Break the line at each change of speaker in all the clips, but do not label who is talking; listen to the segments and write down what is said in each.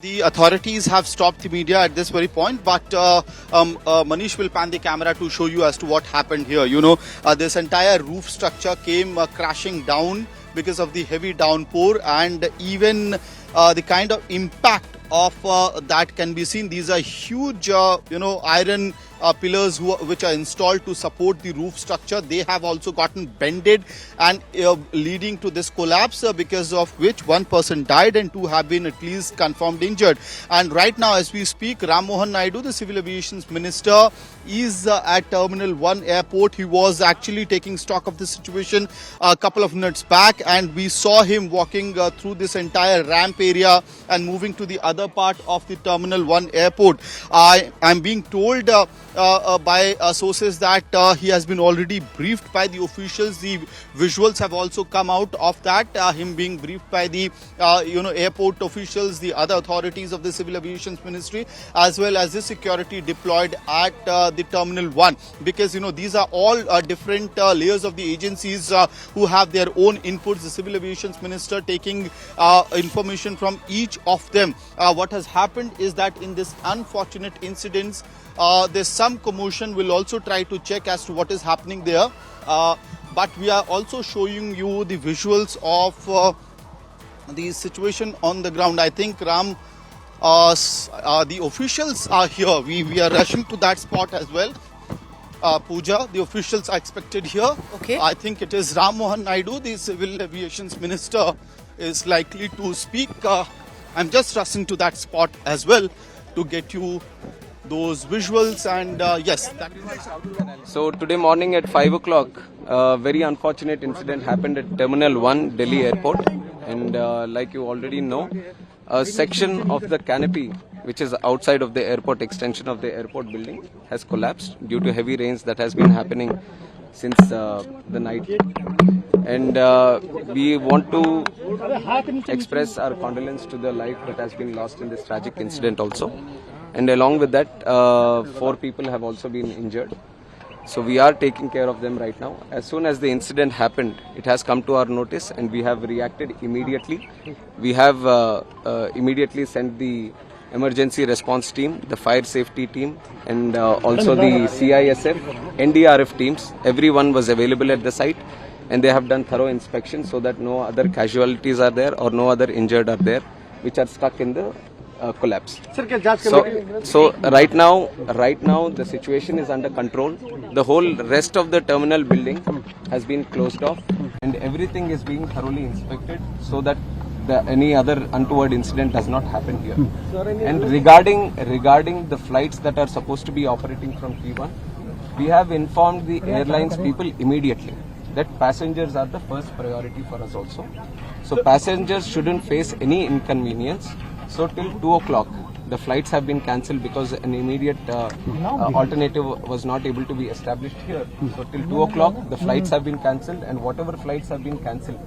The authorities have stopped the media at this very point, but Manish will pan the camera to show you as to what happened here. This entire roof structure came crashing down because of the heavy downpour, and even the kind of impact of that can be seen. These are huge, iron pillars which are installed to support the roof structure. They have also gotten bended and leading to this collapse, because of which one person died and two have been at least confirmed injured. And right now as we speak, Ram Mohan Naidu, the Civil Aviation Minister, is at Terminal 1 airport. He was actually taking stock of the situation a couple of minutes back, and we saw him walking through this entire ramp area and moving to the other part of the Terminal 1 airport. I'm being told by sources that he has been already briefed by the officials. The visuals have also come out of that, him being briefed by the airport officials, the other authorities of the Civil Aviation Ministry, as well as the security deployed at the Terminal 1, because these are all different layers of the agencies who have their own inputs. The Civil Aviation Minister taking information from each of them. What has happened is that in this unfortunate incidents, there's some commotion. We'll also try to check as to what is happening there. But we are also showing you the visuals of the situation on the ground. I think Ram, the officials are here. We are rushing to that spot as well. Pooja, the officials are expected here.
Okay.
I think it is Ram Mohan Naidu, the Civil Aviation Minister, is likely to speak. I'm just rushing to that spot as well to get you those visuals, and yes.
So today morning at 5 o'clock, a very unfortunate incident happened at Terminal 1, Delhi Airport. And like you already know, a section of the canopy, which is outside of the airport, extension of the airport building, has collapsed due to heavy rains that has been happening since the night. And we want to express our condolence to the life that has been lost in this tragic incident also. And along with that, 4 people have also been injured. So we are taking care of them right now. As soon as the incident happened, it has come to our notice and we have reacted immediately. We have immediately sent the emergency response team, the fire safety team, and also the CISF, NDRF teams. Everyone was available at the site, and they have done thorough inspection so that no other casualties are there or no other injured are there which are stuck in the collapse. So right now the situation is under control. The whole rest of the terminal building has been closed off and everything is being thoroughly inspected so that any other untoward incident does not happen here. And regarding the flights that are supposed to be operating from T1, we have informed the airlines people immediately that passengers are the first priority for us also. So passengers shouldn't face any inconvenience. So till 2 o'clock, the flights have been cancelled because an immediate alternative was not able to be established here. So till 2 o'clock, the flights have been cancelled, and whatever flights have been cancelled,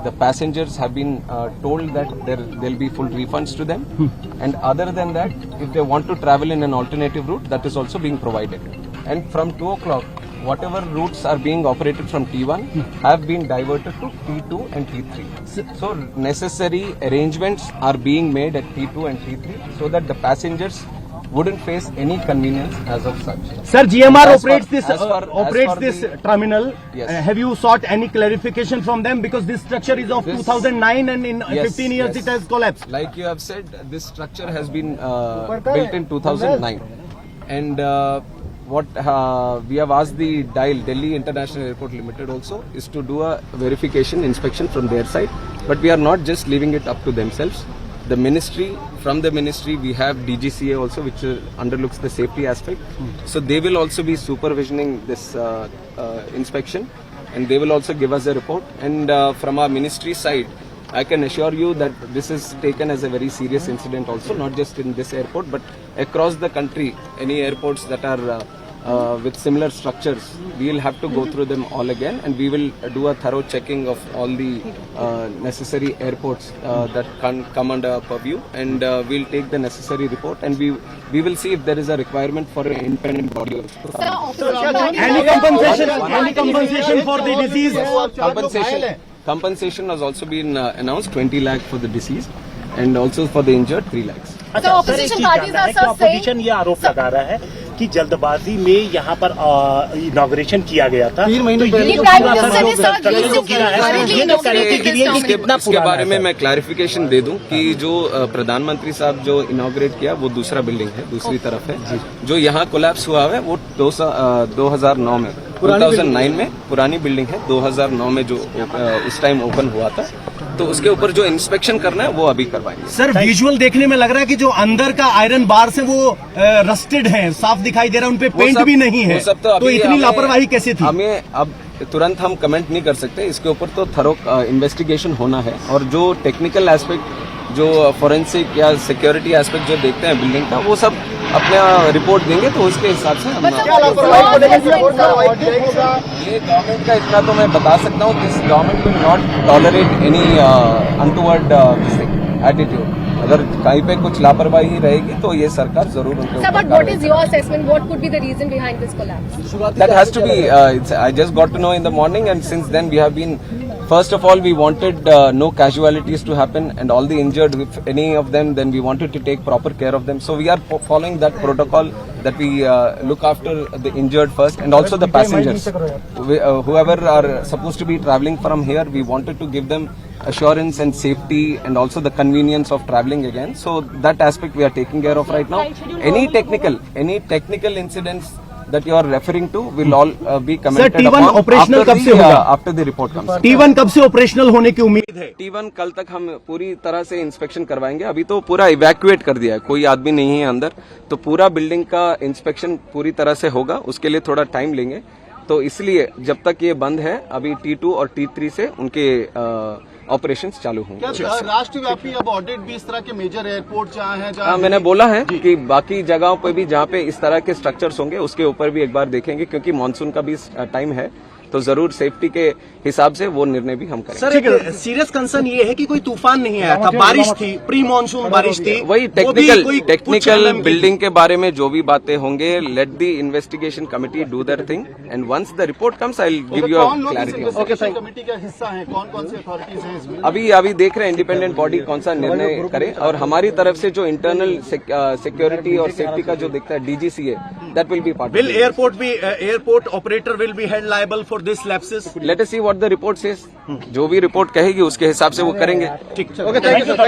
the passengers have been told that there will be full refunds to them. And other than that, if they want to travel in an alternative route, that is also being provided. And from 2 o'clock, whatever routes are being operated from T1 have been diverted to T2 and T3. So necessary arrangements are being made at T2 and T3 so that the passengers wouldn't face any convenience as of such.
Sir, GMR operates this terminal.
Yes.
Have you sought any clarification from them, because this structure is of 2009 and in 15 years it has collapsed?
Like you have said, this structure has been built in 2009, and what we have asked the DIAL, Delhi International Airport Limited also, is to do a verification inspection from their side. But we are not just leaving it up to themselves. The ministry, from the ministry we have DGCA also, which underlooks the safety aspect. So they will also be supervisioning this inspection, and they will also give us a report. And from our ministry side, I can assure you that this is taken as a very serious incident also, not just in this airport, but across the country. Any airports that are with similar structures, we will have to go through them all again, and we will do a thorough checking of all the necessary airports that can come under purview, and we'll take the necessary report, and we will see if there is a requirement for an independent body also.
Any compensation for the disease?
Compensation has also been announced, 20 lakh for the deceased, and also for the injured 3 lakhs.
अच्छा,
So
sir,
opposition
एक चीज
parties
जानना है
are
कि
sir
opposition ये आरोप लगा रहा है कि जल्दबाजी में यहाँ पर इनॉग्रेशन किया गया था। 3 महीने
The Prime Minister ने सर
इसके बारे में मैं क्लैरिफिकेशन दे दूं कि जो प्रधानमंत्री साहब जो इनॉग्रेट किया वो दूसरा बिल्डिंग है, दूसरी तरफ है। जो यहाँ कोलैप्स हुआ है वो 2009 में 2009 में पुरानी बिल्डिंग है, 2009 में जो उस टाइम ओपन हुआ था, तो उसके ऊपर जो इंस्पेक्शन करना है वो अभी करवाएंगे।
सर विजुअल देखने में लग रहा है कि जो अंदर का आयरन बार से वो रस्टेड है, साफ दिखाई दे रहा है, उनपे पेंट भी नहीं है, तो इतनी लापरवाही कैसे थी?
हमें अब तुरंत हम कमेंट नहीं कर सकते, इसके ऊपर तो थरो इन्वेस्टिगेशन होना है, और जो टेक्निकल एस्पेक्ट, जो फॉरेंसिक या सिक्योरिटी एस्पेक्ट जो देखते हैं बिल्डिंग का, वो सब अपना रिपोर्ट देंगे, तो उसके हिसाब से हम ये गवर्नमेंट का इतना तो मैं बता सकता हूँ, this government will not tolerate any untoward attitude. अगर कहीं पे कुछ लापरवाही रहेगी तो ये सरकार जरूर उनके
Sir, but what is your assessment? What could be the reason behind this collapse?
That has to be. I just got to know in the morning, and since then we have been. First of all, we wanted no casualties to happen, and all the injured, if any of them, then we wanted to take proper care of them. So we are following that protocol, that we look after the injured first, and also the passengers. Whoever are supposed to be traveling from here, we wanted to give them assurance and safety, and also the convenience of traveling again. So that aspect we are taking care of right now. Any technical incidents that you are referring to will all be commented
T1
upon
operational
after
कब से होगा?
after the report comes.
T1 कब से operational होने की उम्मीद है?
T1 कल तक हम पूरी तरह से इंस्पेक्शन करवाएंगे। अभी तो पूरा इवैक्यूएट कर दिया है, कोई आदमी नहीं है अंदर, तो पूरा बिल्डिंग का इंस्पेक्शन पूरी तरह से होगा, उसके लिए थोड़ा टाइम लेंगे। तो इसलिए जब तक ये बंद है, अभी T2 और T3 से उनके ऑपरेशंस चालू होंगे।
क्या राष्ट्रव्यापी अब ऑडिट भी इस तरह के मेजर एयरपोर्ट जहाँ हैं,
हाँ, मैंने बोला है कि बाकी जगहों पे भी जहाँ पे इस तरह के स्ट्रक्चर्स होंगे उसके ऊपर भी एक बार देखेंगे, क्योंकि मानसून का भी टाइम है, तो जरूर सेफ्टी के हिसाब से वो निर्णय भी हम करेंगे।
सर एक सीरियस कंसर्न ये है कि कोई तूफान नहीं आया था, बारिश थी, प्री मानसून बारिश थी,
वही टेक्निकल बिल्डिंग के बारे में जो भी बातें होंगे, let the investigation committee do their thing, and once the report comes I will give you a clarity.
Committee का हिस्सा है, कौन सी अथॉरिटीज हैं इसमें?
अभी देख रहे हैं इंडिपेंडेंट बॉडी कौन सा निर्णय करे, और हमारी तरफ से जो इंटरनल सिक्योरिटी और सेफ्टी का जो देखता है डीजीसी है, that will be part.
Will airport operator will be held liable for this lapses?
Let us see what the report says, जो भी रिपोर्ट कहेगी उसके हिसाब से वो करेंगे।
ठीक, ओके, थैंक यू सर।